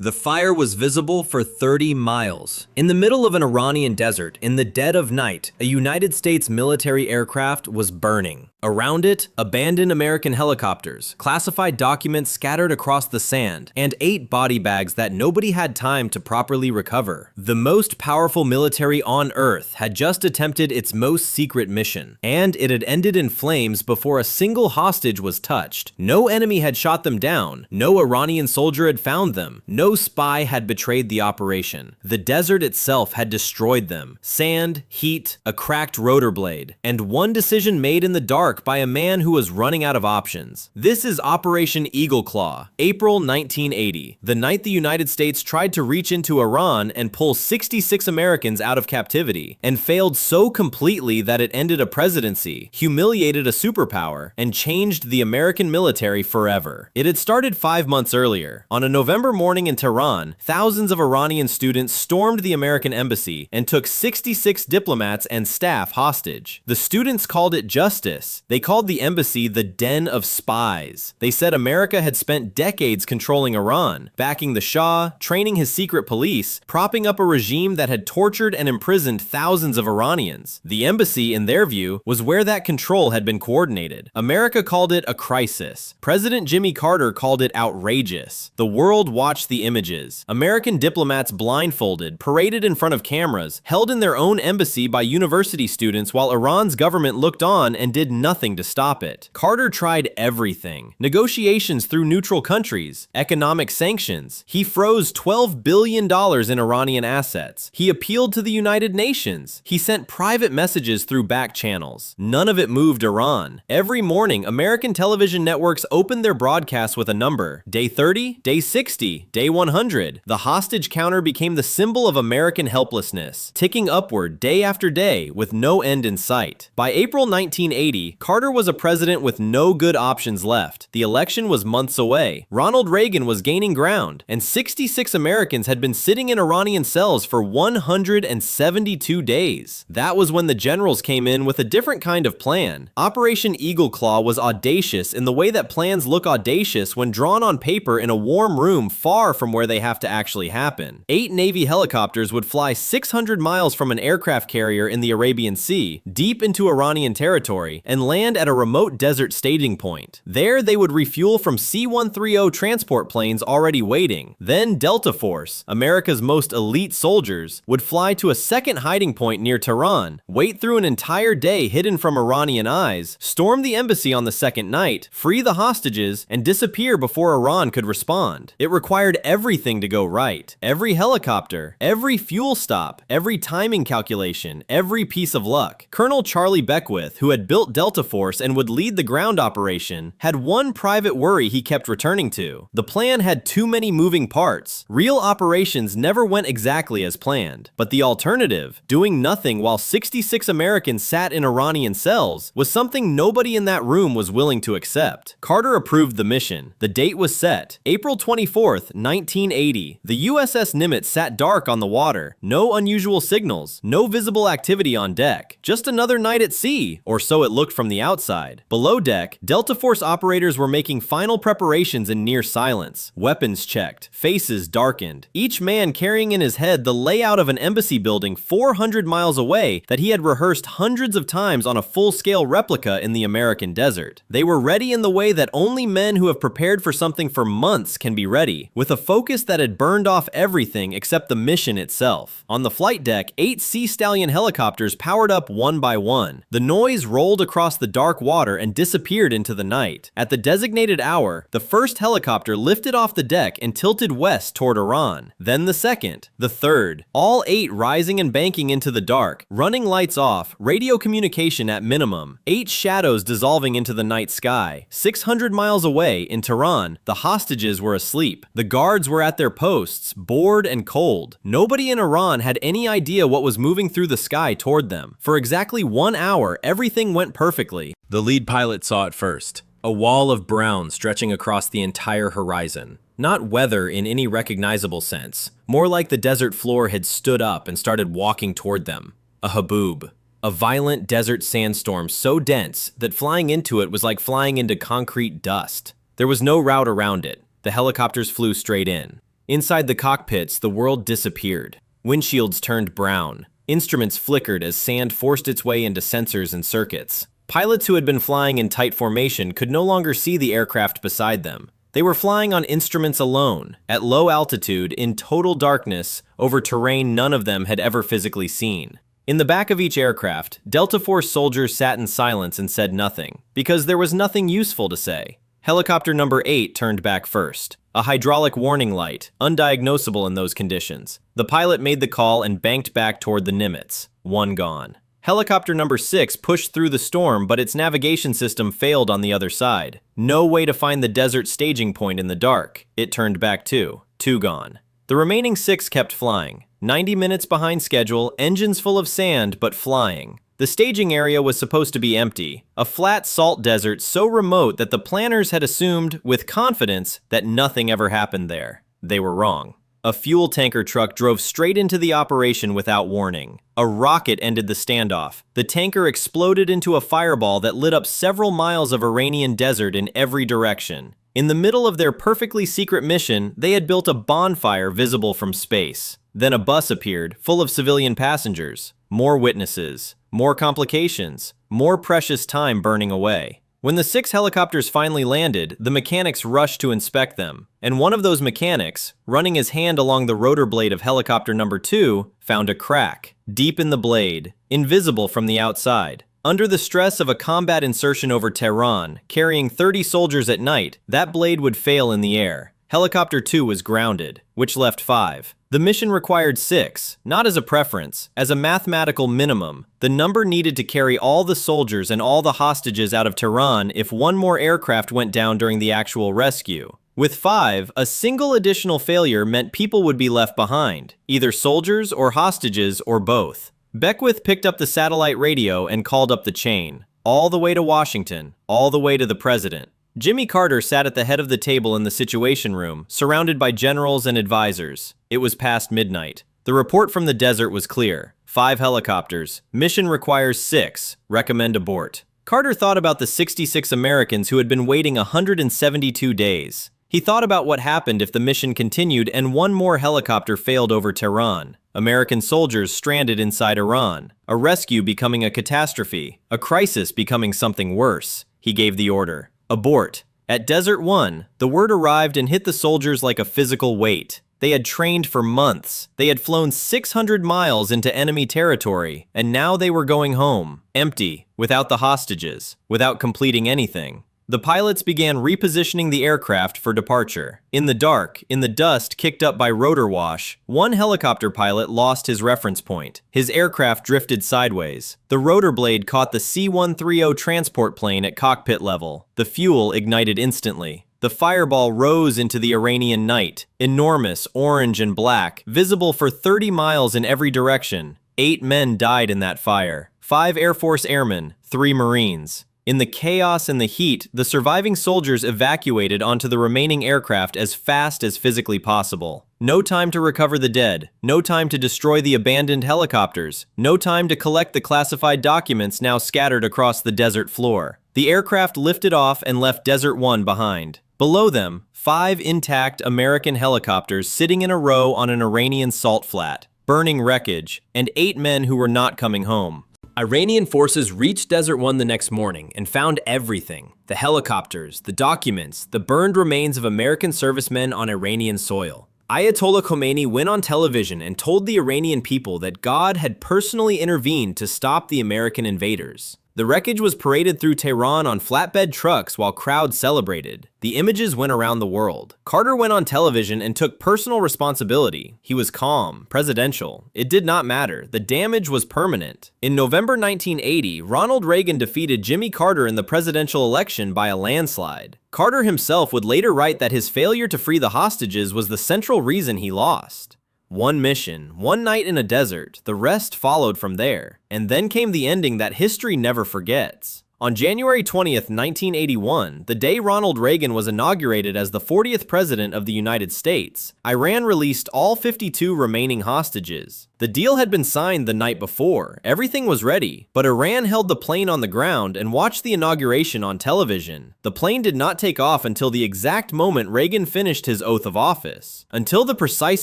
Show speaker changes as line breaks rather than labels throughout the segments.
The fire was visible for 30 miles. In the middle of an Iranian desert, in the dead of night, a United States military aircraft was burning. Around it, abandoned American helicopters, classified documents scattered across the sand, and 8 body bags that nobody had time to properly recover. The most powerful military on Earth had just attempted its most secret mission, and it had ended in flames before a single hostage was touched. No enemy had shot them down, no Iranian soldier had found them, no spy had betrayed the operation. The desert itself had destroyed them. Sand, heat, a cracked rotor blade, and one decision made in the dark by a man who was running out of options. This is Operation Eagle Claw, April 1980, the night the United States tried to reach into Iran and pull 66 Americans out of captivity, and failed so completely that it ended a presidency, humiliated a superpower, and changed the American military forever. It had started 5 months earlier. On a November morning in Tehran, thousands of Iranian students stormed the American embassy and took 66 diplomats and staff hostage. The students called it justice. They called the embassy the den of spies. They said America had spent decades controlling Iran, backing the Shah, training his secret police, propping up a regime that had tortured and imprisoned thousands of Iranians. The embassy, in their view, was where that control had been coordinated. America called it a crisis. President Jimmy Carter called it outrageous. The world watched the images. American diplomats blindfolded, paraded in front of cameras, held in their own embassy by university students while Iran's government looked on and did nothing to stop it. Carter tried everything. Negotiations through neutral countries, economic sanctions. He froze $12 billion in Iranian assets. He appealed to the United Nations. He sent private messages through back channels. None of it moved Iran. Every morning, American television networks opened their broadcasts with a number. Day 30, day 60, day 100. The hostage counter became the symbol of American helplessness, ticking upward day after day with no end in sight. By April 1980, Carter was a president with no good options left. The election was months away. Ronald Reagan was gaining ground, and 66 Americans had been sitting in Iranian cells for 172 days. That was when the generals came in with a different kind of plan. Operation Eagle Claw was audacious in the way that plans look audacious when drawn on paper in a warm room far from where they have to actually happen. 8 Navy helicopters would fly 600 miles from an aircraft carrier in the Arabian Sea, deep into Iranian territory, and land at a remote desert staging point. There, they would refuel from C-130 transport planes already waiting. Then Delta Force, America's most elite soldiers, would fly to a second hiding point near Tehran, wait through an entire day hidden from Iranian eyes, storm the embassy on the second night, free the hostages, and disappear before Iran could respond. It required everything to go right. Every helicopter, every fuel stop, every timing calculation, every piece of luck. Colonel Charlie Beckwith, who had built Delta Force and would lead the ground operation, had one private worry he kept returning to. The plan had too many moving parts. Real operations never went exactly as planned. But the alternative, doing nothing while 66 Americans sat in Iranian cells, was something nobody in that room was willing to accept. Carter approved the mission. The date was set, April 24th, 1980. The USS Nimitz sat dark on the water. No unusual signals, no visible activity on deck. Just another night at sea, or so it looked from the outside. Below deck, Delta Force operators were making final preparations in near silence. Weapons checked, faces darkened, each man carrying in his head the layout of an embassy building 400 miles away that he had rehearsed hundreds of times on a full-scale replica in the American desert. They were ready in the way that only men who have prepared for something for months can be ready, with a focus that had burned off everything except the mission itself. On the flight deck, 8 Sea Stallion helicopters powered up one by one. The noise rolled across the dark water and disappeared into the night. At the designated hour, the first helicopter lifted off the deck and tilted west toward Iran. Then the second, the third, all 8 rising and banking into the dark, running lights off, radio communication at minimum, 8 shadows dissolving into the night sky. 600 miles away, in Tehran, the hostages were asleep. The guards were at their posts, bored and cold. Nobody in Iran had any idea what was moving through the sky toward them. For exactly 1 hour, everything went perfectly. The lead pilot saw it first. A wall of brown stretching across the entire horizon. Not weather in any recognizable sense. More like the desert floor had stood up and started walking toward them. A haboob. A violent desert sandstorm so dense that flying into it was like flying into concrete dust. There was no route around it. The helicopters flew straight in. Inside the cockpits, the world disappeared. Windshields turned brown. Instruments flickered as sand forced its way into sensors and circuits. Pilots who had been flying in tight formation could no longer see the aircraft beside them. They were flying on instruments alone, at low altitude, in total darkness, over terrain none of them had ever physically seen. In the back of each aircraft, Delta Force soldiers sat in silence and said nothing, because there was nothing useful to say. Helicopter number 8 turned back first. A hydraulic warning light, undiagnosable in those conditions. The pilot made the call and banked back toward the Nimitz. One gone. Helicopter number 6 pushed through the storm, but its navigation system failed on the other side. No way to find the desert staging point in the dark. It turned back too. Two gone. The remaining 6 kept flying. 90 minutes behind schedule, engines full of sand, but flying. The staging area was supposed to be empty, a flat salt desert so remote that the planners had assumed, with confidence, that nothing ever happened there. They were wrong. A fuel tanker truck drove straight into the operation without warning. A rocket ended the standoff. The tanker exploded into a fireball that lit up several miles of Iranian desert in every direction. In the middle of their perfectly secret mission, they had built a bonfire visible from space. Then a bus appeared, full of civilian passengers. More witnesses. More complications, more precious time burning away. When the 6 helicopters finally landed, the mechanics rushed to inspect them, and one of those mechanics, running his hand along the rotor blade of helicopter number 2, found a crack, deep in the blade, invisible from the outside. Under the stress of a combat insertion over Tehran, carrying 30 soldiers at night, that blade would fail in the air. Helicopter 2 was grounded, which left 5. The mission required 6, not as a preference, as a mathematical minimum. The number needed to carry all the soldiers and all the hostages out of Tehran if one more aircraft went down during the actual rescue. With 5, a single additional failure meant people would be left behind, either soldiers or hostages or both. Beckwith picked up the satellite radio and called up the chain, all the way to Washington, all the way to the president. Jimmy Carter sat at the head of the table in the Situation Room, surrounded by generals and advisors. It was past midnight. The report from the desert was clear. 5 helicopters. Mission requires 6. Recommend abort. Carter thought about the 66 Americans who had been waiting 172 days. He thought about what happened if the mission continued and one more helicopter failed over Tehran. American soldiers stranded inside Iran. A rescue becoming a catastrophe. A crisis becoming something worse. He gave the order. Abort. At Desert 1, the word arrived and hit the soldiers like a physical weight. They had trained for months. They had flown 600 miles into enemy territory, and now they were going home, empty, without the hostages, without completing anything. The pilots began repositioning the aircraft for departure. In the dark, in the dust kicked up by rotor wash, one helicopter pilot lost his reference point. His aircraft drifted sideways. The rotor blade caught the C-130 transport plane at cockpit level. The fuel ignited instantly. The fireball rose into the Iranian night, enormous, orange and black, visible for 30 miles in every direction. 8 men died in that fire. 5 Air Force airmen, 3 Marines. In the chaos and the heat, the surviving soldiers evacuated onto the remaining aircraft as fast as physically possible. No time to recover the dead, no time to destroy the abandoned helicopters, no time to collect the classified documents now scattered across the desert floor. The aircraft lifted off and left Desert 1 behind. Below them, 5 intact American helicopters sitting in a row on an Iranian salt flat, burning wreckage, and 8 men who were not coming home. Iranian forces reached Desert 1 the next morning and found everything. The helicopters, the documents, the burned remains of American servicemen on Iranian soil. Ayatollah Khomeini went on television and told the Iranian people that God had personally intervened to stop the American invaders. The wreckage was paraded through Tehran on flatbed trucks while crowds celebrated. The images went around the world. Carter went on television and took personal responsibility. He was calm, presidential. It did not matter. The damage was permanent. In November 1980, Ronald Reagan defeated Jimmy Carter in the presidential election by a landslide. Carter himself would later write that his failure to free the hostages was the central reason he lost. One mission, one night in a desert, the rest followed from there. And then came the ending that history never forgets. On January 20th, 1981, the day Ronald Reagan was inaugurated as the 40th President of the United States, Iran released all 52 remaining hostages. The deal had been signed the night before, everything was ready, but Iran held the plane on the ground and watched the inauguration on television. The plane did not take off until the exact moment Reagan finished his oath of office, until the precise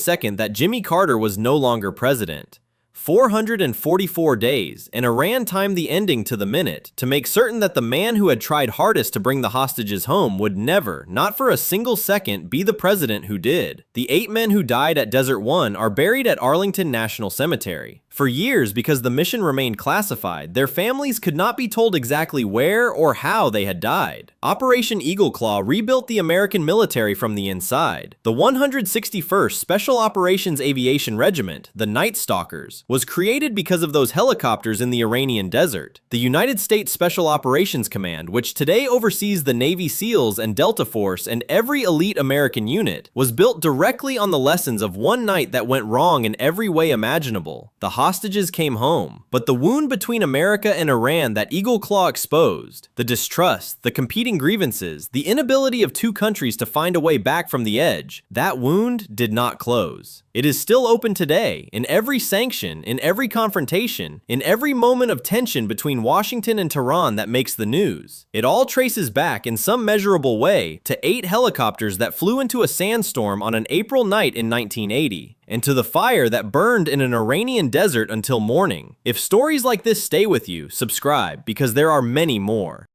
second that Jimmy Carter was no longer president. 444 days, and Iran timed the ending to the minute to make certain that the man who had tried hardest to bring the hostages home would never, not for a single second, be the president who did. The 8 men who died at Desert 1 are buried at Arlington National Cemetery. For years, because the mission remained classified, their families could not be told exactly where or how they had died. Operation Eagle Claw rebuilt the American military from the inside. The 161st Special Operations Aviation Regiment, the Night Stalkers, was created because of those helicopters in the Iranian desert. The United States Special Operations Command, which today oversees the Navy SEALs and Delta Force and every elite American unit, was built directly on the lessons of one night that went wrong in every way imaginable. The hostages came home, but the wound between America and Iran that Eagle Claw exposed, the distrust, the competing grievances, the inability of two countries to find a way back from the edge, that wound did not close. It is still open today, in every sanction, in every confrontation, in every moment of tension between Washington and Tehran that makes the news. It all traces back in some measurable way to 8 helicopters that flew into a sandstorm on an April night in 1980, and to the fire that burned in an Iranian desert until morning. If stories like this stay with you, subscribe, because there are many more.